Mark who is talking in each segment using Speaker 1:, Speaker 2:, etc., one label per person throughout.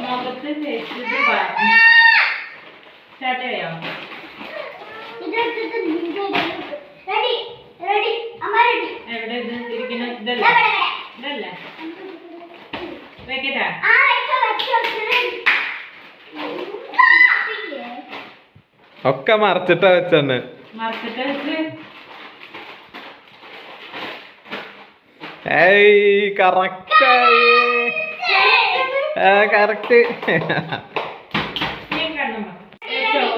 Speaker 1: മുഖത്ത് തേച്ചത് സ്റ്റാർട്ട് ചെയ്യാം. എവിടെ ഇത് ഇരിക്കുന്ന ഇതല്ലേ ഇതല്ലേ വെക്കട്ടാ?
Speaker 2: ഒക്കെ മറച്ചിട്ടാ വെച്ചെന്നെ.
Speaker 1: മറച്ചിട്ട് വെച്ച്
Speaker 2: ഏയ് കറക്റ്റ് കറക്റ്റ്.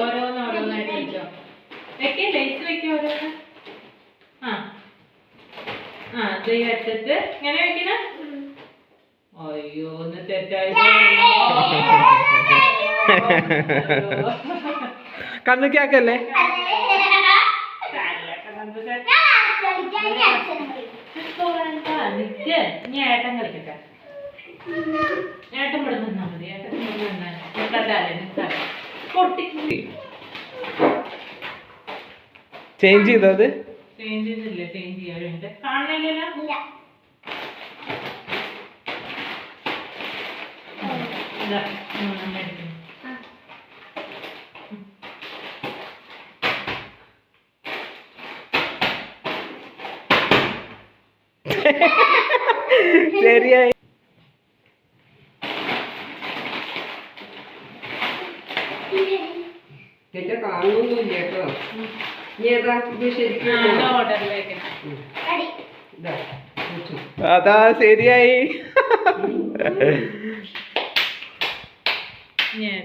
Speaker 1: ഓരോന്നോരോന്നായിട്ട് വെച്ചോ. വെക്കേ ലേസ് വെക്കോ ഓരോന്ന്. ആ ആ ഇത് വെച്ചിട്ട് ഇങ്ങനെ വെക്കണ. അയ്യോ ഒന്ന് തെറ്റായി
Speaker 2: കണ്ണുക്കാക്കല്ലേ?
Speaker 1: ഇനി ഏട്ടൻ കളിക്കട്ടെ. ഏട്ടൻ ഇവിടെ നിന്നാ മതി. ഏട്ടൻ ഇവിടെ നിന്നാൽ പൊട്ടി.
Speaker 2: ചേഞ്ച് ചെയ്തത്
Speaker 1: ചേഞ്ച് ചെയ്തില്ല. ചേഞ്ച് ചെയ്യാൻ വേണ്ടി കാണുന്നില്ലല്ലോ. ഇതാ എടുക്കുന്നു.
Speaker 2: ശരിയായി.
Speaker 3: കാണുന്നില്ല കേട്ടോ.
Speaker 2: അതാ ശരിയായി.
Speaker 1: ഞാൻ